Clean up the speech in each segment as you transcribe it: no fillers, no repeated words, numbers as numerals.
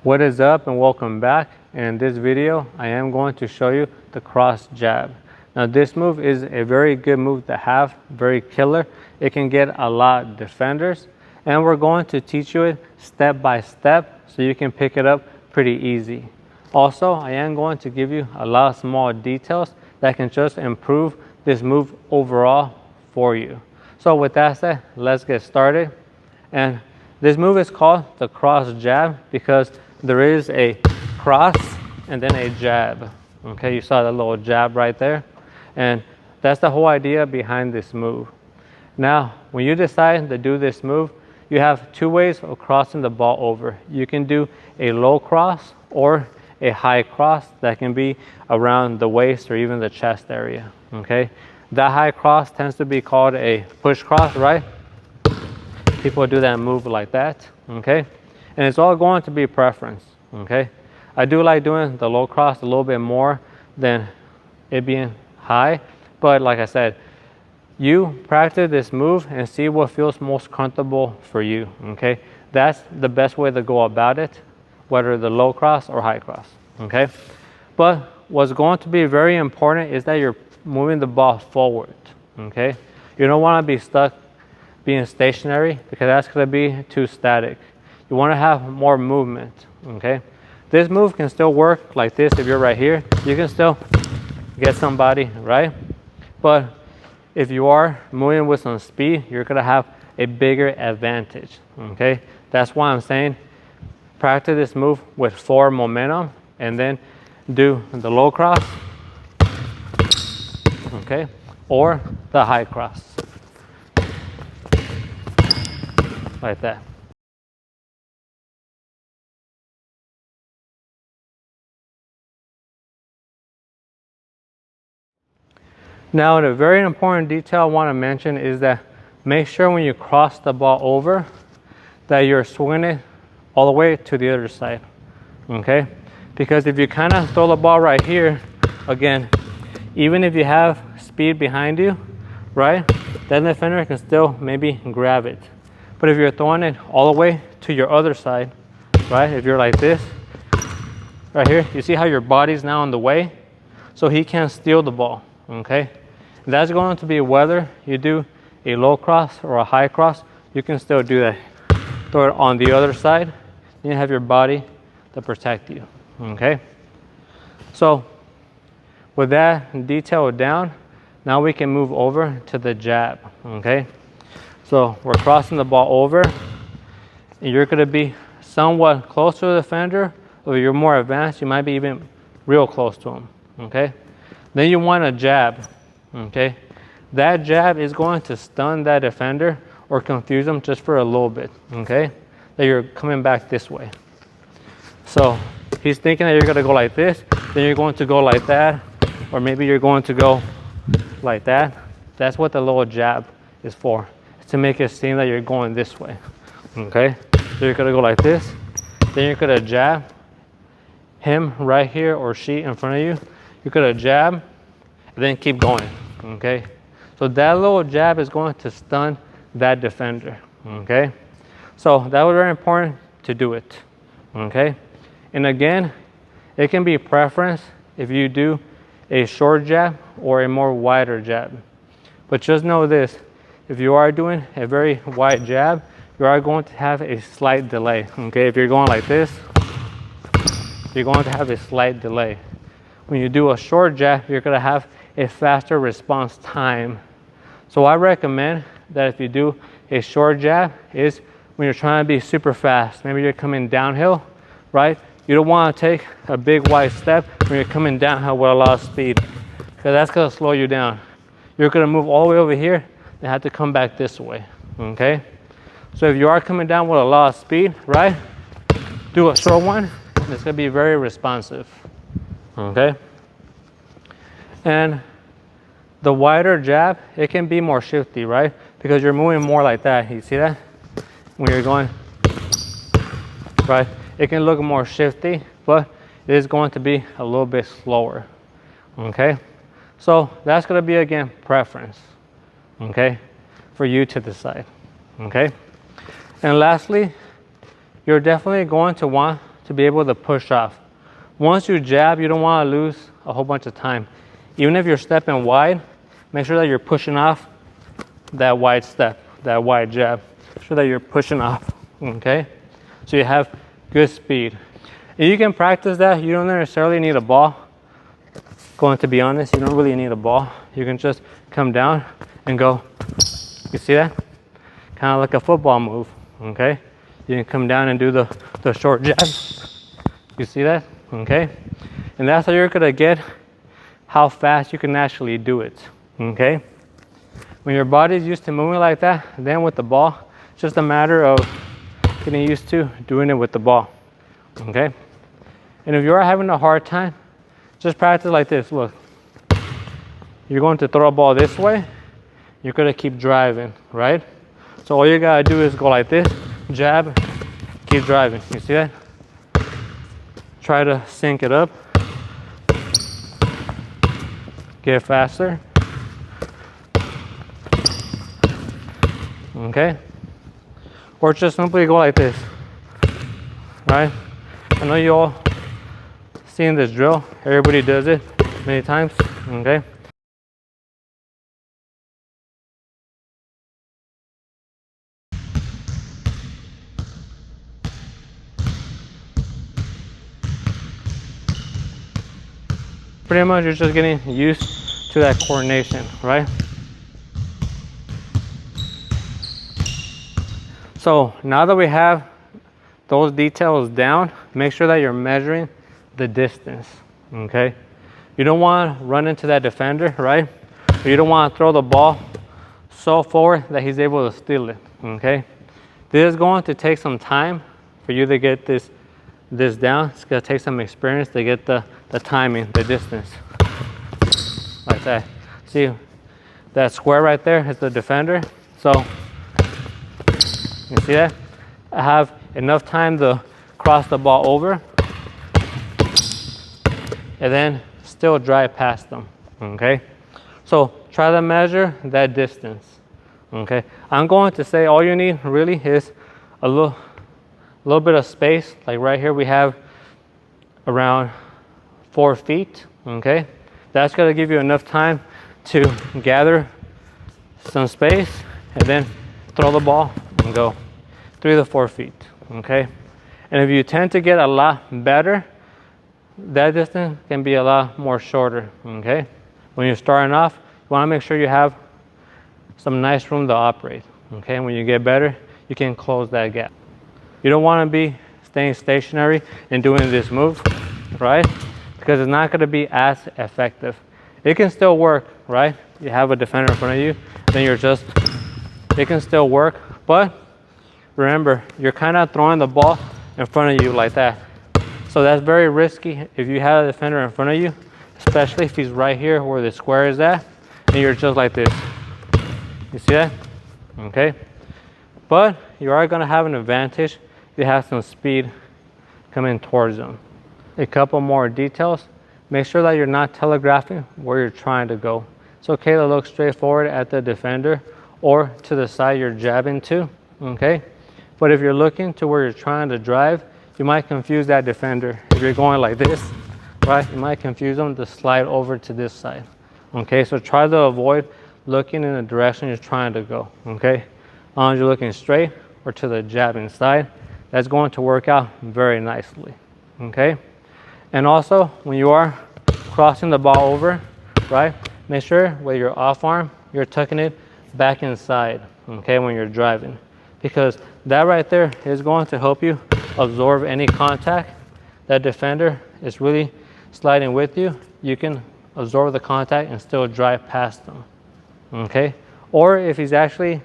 What is up and welcome back. In this video I am going to show you the cross jab. Now this move is a very good move to have, very killer. It can get a lot of defenders, and we're going to teach you it step by step so you can pick it up pretty easy. Also, I am going to give you a lot of small details that can just improve this move overall for you. So with that said, let's get started. And this move is called the cross jab because there is a cross and then a jab. Okay, you saw the little jab right there. And that's the whole idea behind this move. Now, when you decide to do this move, you have two ways of crossing the ball over. You can do a low cross or a high cross that can be around the waist or even the chest area. Okay, that high cross tends to be called a push cross, right? People do that move like that. Okay, and it's all going to be preference. Okay, I do like doing the low cross a little bit more than it being high, but like I said, you practice this move and see what feels most comfortable for you. Okay, that's the best way to go about it, whether the low cross or high cross. Okay, but what's going to be very important is that you're moving the ball forward. Okay, you don't want to be stuck being stationary because that's going to be too static. You want to have more movement. Okay, this move can still work like this. If you're right here, you can still get somebody, right? But if you are moving with some speed, you're going to have a bigger advantage. Okay, that's why I'm saying practice this move with forward momentum and then do the low cross, okay, or the high cross like that. Now, the very important detail I want to mention is that make sure when you cross the ball over that you're swinging it all the way to the other side. Okay, because if you kind of throw the ball right here, again, even if you have speed behind you, right, that defender can still maybe grab it. But if you're throwing it all the way to your other side, right, if you're like this right here, you see how your body's now in the way, so he can't steal the ball. Okay, that's going to be whether you do a low cross or a high cross. You can still do that. Throw it on the other side, you have your body to protect you. Okay, so with that detail down, now we can move over to the jab. Okay, so we're crossing the ball over, and you're going to be somewhat close to the defender, or you're more advanced, you might be even real close to him. Okay, then you want a jab. Okay, that jab is going to stun that defender or confuse them just for a little bit. Okay, that you're coming back this way. So he's thinking that you're going to go like this, then you're going to go like that, or maybe you're going to go like that. That's what the little jab is for. It's to make it seem that you're going this way. Okay, so you're going to go like this, then you're going to jab him right here or she in front of you. You're going to jab and then keep going. Okay, so that little jab is going to stun that defender. Okay, so that was very important to do it. Okay, and again, it can be preference if you do a short jab or a more wider jab. But just know this, if you are doing a very wide jab, you are going to have a slight delay. Okay, if you're going like this, you're going to have a slight delay. When you do a short jab, you're going to have a faster response time. So I recommend that if you do a short jab is when you're trying to be super fast. Maybe you're coming downhill, right? You don't want to take a big wide step when you're coming downhill with a lot of speed, because that's going to slow you down. You're going to move all the way over here and have to come back this way. Okay, so if you are coming down with a lot of speed, right, do a short one, and it's going to be very responsive. Okay, and the wider jab, it can be more shifty, right, because you're moving more like that. You see that when you're going right, it can look more shifty, but it is going to be a little bit slower. Okay, so that's going to be, again, preference, okay, for you to decide. Okay, and lastly, you're definitely going to want to be able to push off. Once you jab, you don't want to lose a whole bunch of time. Even if you're stepping wide, make sure that you're pushing off that wide step, that wide jab. Make sure that you're pushing off, okay? So you have good speed. And you can practice that. You don't necessarily need a ball. Going to be honest, you don't really need a ball. You can just come down and go. You see that? Kind of like a football move, okay? You can come down and do the short jab. You see that? Okay? And that's how you're gonna get how fast you can actually do it, okay? When your body's used to moving like that, then with the ball, it's just a matter of getting used to doing it with the ball, okay? And if you are having a hard time, just practice like this. Look, you're going to throw a ball this way, you're gonna keep driving, right? So all you gotta do is go like this, jab, keep driving. You see that? Try to sync it up. Get faster. Okay? Or just simply go like this, right? I know you all seen this drill. Everybody does it many times, okay? Pretty much you're just getting used to that coordination, right? So now that we have those details down, make sure that you're measuring the distance, okay? You don't want to run into that defender, right? Or you don't want to throw the ball so forward that he's able to steal it, okay? This is going to take some time for you to get this down. It's going to take some experience to get the timing, the distance, like that. See, that square right there is the defender. So, you see that? I have enough time to cross the ball over and then still drive past them, okay? So try to measure that distance, okay? I'm going to say all you need really is a little bit of space. Like right here we have around 4 feet, okay? That's gonna give you enough time to gather some space and then throw the ball and go 3 to 4 feet, okay? And if you tend to get a lot better, that distance can be a lot more shorter, okay? When you're starting off, you wanna make sure you have some nice room to operate, okay? When you get better, you can close that gap. You don't wanna be staying stationary and doing this move, right? Because it's not gonna be as effective. It can still work, right? You have a defender in front of you, then it can still work, but remember, you're kind of throwing the ball in front of you like that. So that's very risky if you have a defender in front of you, especially if he's right here where the square is at, and you're just like this. You see that? Okay. But you are gonna have an advantage. You have some speed coming towards them. A couple more details. Make sure that you're not telegraphing where you're trying to go. It's okay to look straight forward at the defender or to the side you're jabbing to, okay? But if you're looking to where you're trying to drive, you might confuse that defender. If you're going like this, right, you might confuse them to slide over to this side, okay? So try to avoid looking in the direction you're trying to go, okay? As long as you're looking straight or to the jabbing side, that's going to work out very nicely, okay? And also, when you are crossing the ball over, right, make sure with your off arm, you're tucking it back inside, okay, when you're driving. Because that right there is going to help you absorb any contact. That defender is really sliding with you. You can absorb the contact and still drive past them, okay? Or if he's actually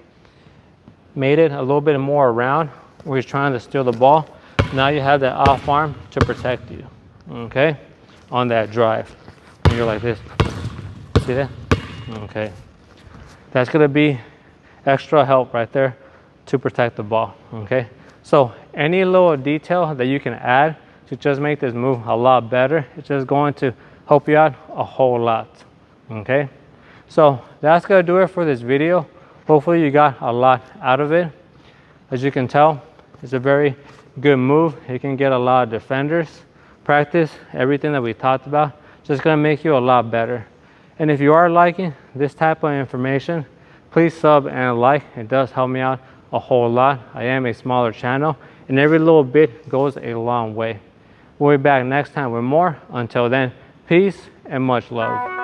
made it a little bit more around where he's trying to steal the ball, now you have that off arm to protect you, okay, on that drive. When you're like this, see that? Okay. That's gonna be extra help right there to protect the ball, okay? So any little detail that you can add to just make this move a lot better, it's just going to help you out a whole lot, okay? So that's gonna do it for this video. Hopefully you got a lot out of it. As you can tell, it's a very good move. You can get a lot of defenders, practice everything that we talked about. Just gonna make you a lot better. And if you are liking this type of information, please sub and like. It does help me out a whole lot. I am a smaller channel, and every little bit goes a long way. We'll be back next time with more. Until then, peace and much love.